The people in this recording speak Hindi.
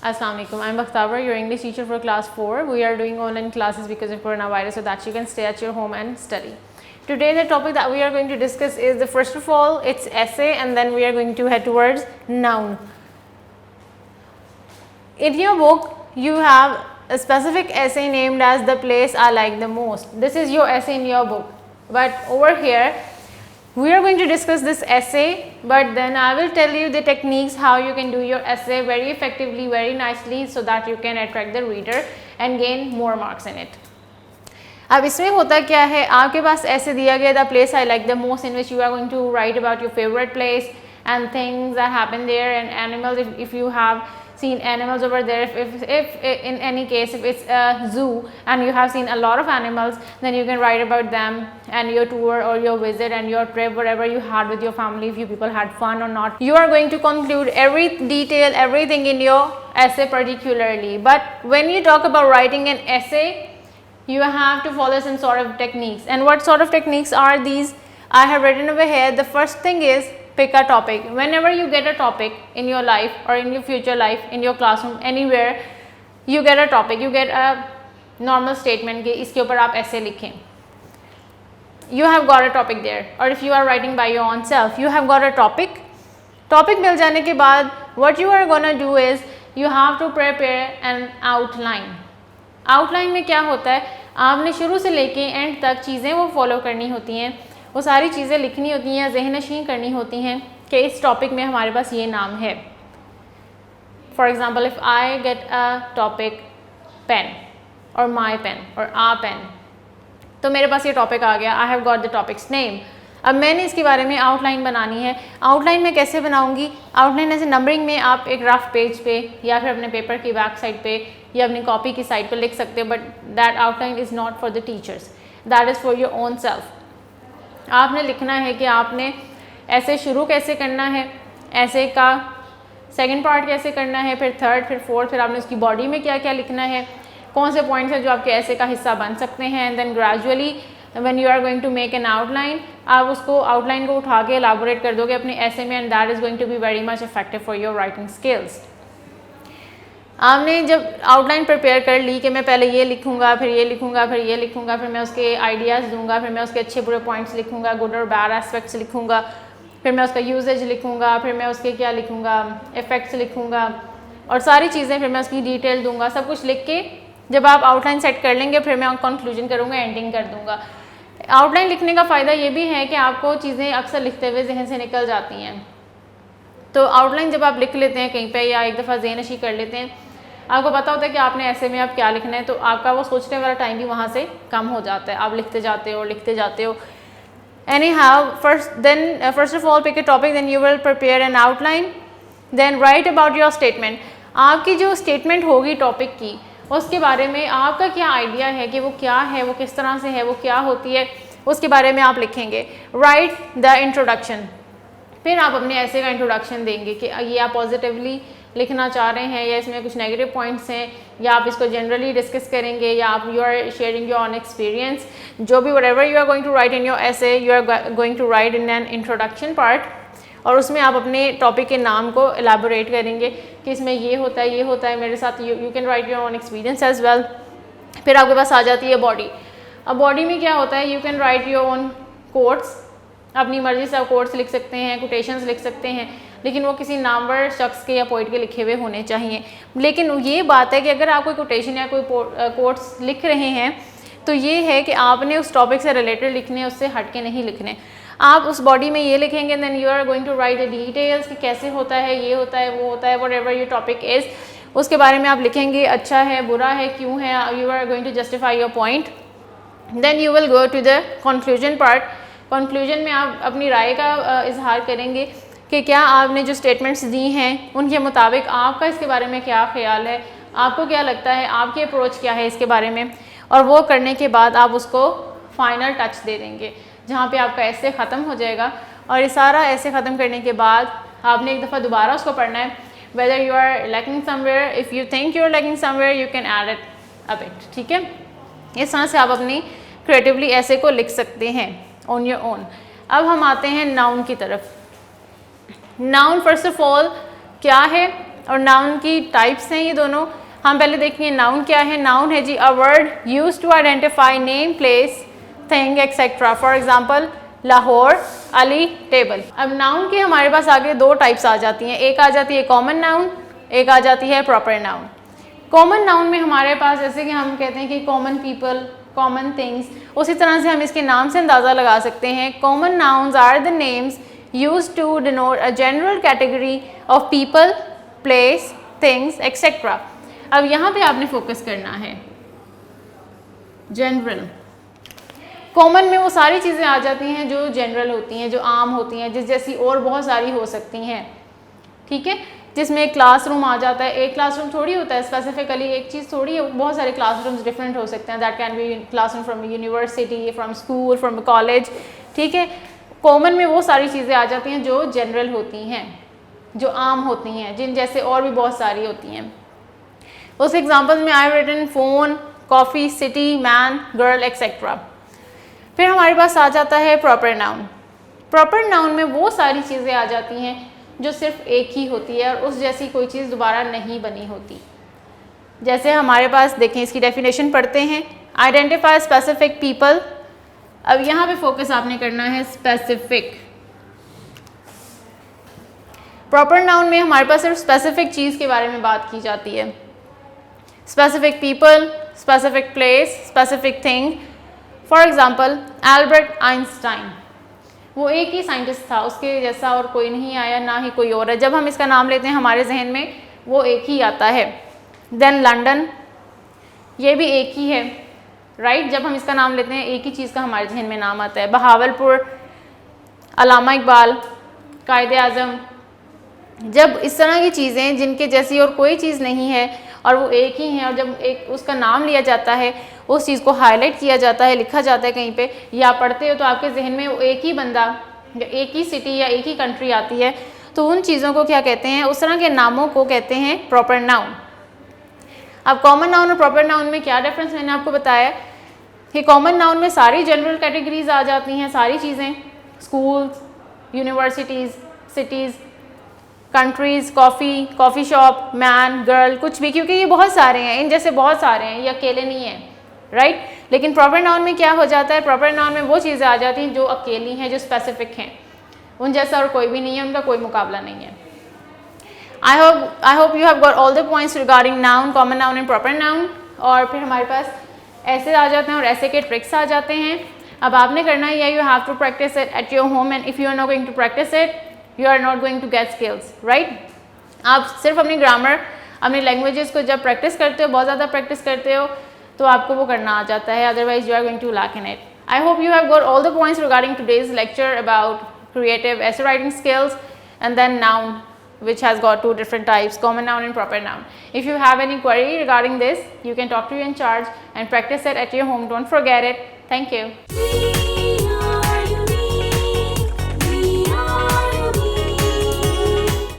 Assalamualaikum. I'm Bakhtabar, your English teacher for class 4. We are doing online classes because of coronavirus so that you can stay at your home and study. Today the topic that we are going to discuss is first of all it's essay, and then we are going to head towards noun. In your book you have a specific essay named as the place I like the most. This is your essay in your book, but over here we are going to discuss this essay, but then I will tell you the techniques how you can do your essay very effectively, very nicely, so that you can attract the reader and gain more marks in it. अब इसमें होता क्या है, आपके पास ऐसे दिया गया the place I like the most, in which you are going to write about your favourite place and things that happen there and animals, if you have seen animals over there, if in any case if it's a zoo and you have seen a lot of animals, then you can write about them and your tour or your visit and your trip, whatever you had with your family, if you people had fun or not. You are going to conclude every detail, everything in your essay particularly. But when you talk about writing an essay, you have to follow some sort of techniques. And what sort of techniques are these? I have written over here. The first thing is pick a topic. Whenever you get a topic in your life or in your future life, in your classroom, anywhere, you get a topic, you get a normal statement कि इसके ऊपर आप ऐसे लिखें. You have got a topic there, or if you are writing by your own self, you have got a topic. Topic मिल जाने के बाद what you are gonna do is you have to prepare an outline. Outline में क्या होता है, आपने शुरू से लेके एंड तक चीज़ें वो फॉलो करनी होती हैं, वो सारी चीज़ें लिखनी होती हैं, ज़हननशीं करनी होती हैं कि इस टॉपिक में हमारे पास ये नाम है. For example if I get a topic pen और माई पेन और आ पेन, तो मेरे पास ये टॉपिक आ गया. I have got the topics name. अब मैंने इसके बारे में आउटलाइन बनानी है. आउटलाइन में कैसे बनाऊंगी? आउटलाइन ऐसे नंबरिंग में आप एक रफ पेज पे या फिर अपने पेपर की बैक साइड पे या अपनी कॉपी की साइड पे लिख सकते हो, but that outline is not for the teachers, that is for your own self. आपने लिखना है कि आपने ऐसे शुरू कैसे करना है, ऐसे का सेकंड पार्ट कैसे करना है, फिर थर्ड, फिर फोर्थ, फिर आपने उसकी बॉडी में क्या क्या लिखना है, कौन से पॉइंट्स हैं जो आपके ऐसे का हिस्सा बन सकते हैं. And then gradually when you are going to make an outline, आप उसको आउटलाइन को उठा के एलाबोरेट कर दोगे अपने ऐसे में, and that is going to be very much effective for your writing skills. आपने जब आउटलाइन प्रिपेयर कर ली कि मैं पहले ये लिखूंगा, फिर ये लिखूंगा, फिर ये लिखूंगा, फिर मैं उसके आइडियाज़ दूंगा, फिर मैं उसके अच्छे बुरे पॉइंट्स लिखूंगा, गुड और बैड एस्पेक्ट्स लिखूंगा, फिर मैं उसका यूजेज लिखूंगा, फिर मैं उसके क्या लिखूंगा, इफ़ेक्ट्स लिखूंगा, और सारी चीज़ें फिर मैं उसकी डिटेल दूंगा. सब कुछ लिख के जब आप आउटलाइन सेट कर लेंगे, फिर मैं कंक्लूजन करूँगा, एंडिंग कर दूँगा. आउटलाइन लिखने का फ़ायदा ये भी है कि आपको चीज़ें अक्सर लिखते हुए जहन से निकल जाती हैं. तो आउटलाइन जब आप लिख लेते हैं कहीं पे या एक दफ़ा ज़हननशी कर लेते हैं, आपको पता होता है कि आपने ऐसे में आप क्या लिखना है, तो आपका वो सोचने वाला टाइम भी वहाँ से कम हो जाता है. आप लिखते जाते हो, लिखते जाते हो. Anyhow, first of all pick a topic, then you will prepare an outline, then write about your statement. आपकी जो स्टेटमेंट होगी टॉपिक की, उसके बारे में आपका क्या आइडिया है कि वो क्या है, वो किस तरह से है, वो क्या होती है, उसके बारे में आप लिखेंगे. Right the introduction. फिर आप अपने ऐसे का इंट्रोडक्शन देंगे कि ये आप पॉजिटिवली लिखना चाह रहे हैं या इसमें कुछ नेगेटिव पॉइंट्स हैं, या आप इसको जनरली डिस्कस करेंगे, या आप you are sharing your own experience. जो भी whatever you are going to write in your essay, you are going to write in an introduction part, और उसमें आप अपने टॉपिक के नाम को एलाबोरेट करेंगे कि इसमें ये होता है, ये होता है मेरे साथ. You can write your own experience as well. फिर आपके पास आ जाती है बॉडी. अब बॉडी में क्या होता है, you can write your own quotes. अपनी मर्जी से आप कोट्स लिख सकते हैं, कोटेशंस लिख सकते हैं, लेकिन वो किसी नामवर शख्स के या पोइट के लिखे हुए होने चाहिए. लेकिन ये बात है कि अगर आप कोई कोटेशन या कोई कोट्स लिख रहे हैं, तो ये है कि आपने उस टॉपिक से रिलेटेड लिखने, उससे हट के नहीं लिखने. आप उस बॉडी में ये लिखेंगे, then you are going to write the details कि कैसे होता है, ये होता है, वो होता है, व्हाटएवर योर टॉपिक इज़, उसके बारे में आप लिखेंगे. अच्छा है, बुरा है, क्यों है, you are going to justify your point. Then you will go to the conclusion part. Conclusion में आप अपनी राय का इजहार करेंगे कि क्या आपने जो स्टेटमेंट्स दी हैं उनके मुताबिक आपका इसके बारे में क्या ख्याल है, आपको क्या लगता है, आपकी अप्रोच क्या है इसके बारे में. और वो करने के बाद आप उसको फाइनल टच दे देंगे, जहाँ पे आपका ऐसे ख़त्म हो जाएगा. और ये सारा ऐसे ख़त्म करने के बाद आपने एक दफ़ा दोबारा उसको पढ़ना है. Whether you are lacking somewhere, if you think you are lacking somewhere, you can add it a bit. ठीक है, इस तरह से आप अपनी क्रिएटिवली ऐसे को लिख सकते हैं ऑन योर ओन. अब हम आते हैं नाउन की तरफ. नाउन फर्स्ट ऑफ ऑल क्या है, और नाउन की टाइप्स हैं ये दोनों। हम पहले देखेंगे नाउन क्या है। नाउन है जी a word use to identify name, place, thing etcetera. For example Lahore, Ali, table. अब नाउन के हमारे पास आगे दो टाइप्स आ जाती हैं। एक आ जाती है कॉमन नाउन, एक आ जाती है प्रॉपर नाउन। कॉमन नाउन में हमारे पास जैसे कि हम कहते हैं कि कॉमन पीपल, कॉमन थिंग्स, उसी तरह से हम इसके नाम से अंदाज़ा लगा सकते हैं। Common nouns are the names used to denote a general category of people, place, things etcetera. अब यहाँ पे आपने फोकस करना है जनरल। कॉमन में वो सारी चीज़ें आ जाती हैं जो जनरल होती हैं, जो आम होती हैं, जिस जैसी और बहुत सारी हो सकती हैं, ठीक है। जिसमें एक क्लासरूम आ जाता है। एक क्लासरूम थोड़ी होता है स्पेसिफिकली, एक चीज़ थोड़ी है, बहुत सारे क्लासरूम्स डिफरेंट हो सकते हैं। That can be classroom from university, from school, from college, ठीक है। कॉमन में वो सारी चीज़ें आ जाती हैं जो जनरल होती हैं, जो आम होती हैं, जिन जैसे और भी बहुत सारी होती हैं। उस एग्जाम्पल में I have written phone, coffee, city, man, girl etcetera. फिर हमारे पास आ जाता है प्रॉपर नाउन। प्रॉपर नाउन में वो सारी चीज़ें आ जाती हैं जो सिर्फ एक ही होती है और उस जैसी कोई चीज़ दोबारा नहीं बनी होती। जैसे हमारे पास देखें, इसकी डेफिनेशन पढ़ते हैं। Identify specific people. अब यहाँ पे फोकस आपने करना है स्पेसिफिक। प्रॉपर नाउन में हमारे पास सिर्फ स्पेसिफिक चीज़ के बारे में बात की जाती है। Specific people, specific place, specific thing. For example Albert Einstein, वो एक ही साइंटिस्ट था, उसके जैसा और कोई नहीं आया, ना ही कोई और है। जब हम इसका नाम लेते हैं हमारे जहन में वो एक ही आता है। देन लंदन, ये भी एक ही है, राइट। जब हम इसका नाम लेते हैं एक ही चीज़ का हमारे जहन में नाम आता है। बहावलपुर, अल्लामा इकबाल, कायदे आज़म। जब इस तरह की चीज़ें जिनके जैसी और कोई चीज़ नहीं है और वो एक ही हैं, और जब एक उसका नाम लिया जाता है, उस चीज़ को हाईलाइट किया जाता है, लिखा जाता है कहीं पे, या पढ़ते हो तो आपके जहन में वो एक ही बंदा या एक ही सिटी या एक ही कंट्री आती है, तो उन चीज़ों को क्या कहते हैं, उस तरह के नामों को कहते हैं प्रॉपर नाउन। अब कॉमन नाउन और प्रॉपर नाउन में क्या डिफरेंस मैंने आपको बताया कि कॉमन नाउन में सारी जनरल कैटेगरीज आ जाती हैं, सारी चीज़ें, schools, universities, cities, countries, coffee shop, man, girl, कुछ भी, क्योंकि ये बहुत सारे हैं, इन जैसे बहुत सारे हैं, ये अकेले नहीं हैं, राइट। लेकिन प्रॉपर नाउन में क्या हो जाता है, प्रॉपर नाउन में वो चीज़ें आ जाती हैं जो अकेली हैं, जो स्पेसिफिक हैं, उन जैसा और कोई भी नहीं है, उनका कोई मुकाबला नहीं है। आई hope you have got all the points regarding noun, common noun and proper noun. और फिर हमारे पास ऐसे आ जाते हैं और ऐसे के ट्रिक्स आ जाते हैं। अब आपने करना है, you have to practise it at your home, and if you are not going to practise it, you are not going to get skills, right. आप सिर्फ अपनी ग्रामर, अपनी लैंग्वेजेस को जब प्रैक्टिस करते हो, बहुत ज़्यादा प्रैक्टिस करते हो, तो आपको वो करना आ जाता है, otherwise you are going to lack in it. I hope you have got all the points regarding today's lecture about creative essay writing skills, and then noun, which has got two different types, common noun and proper noun. If you have any query regarding this, you can talk to your in charge and practice it at your home. Don't forget it. Thank you.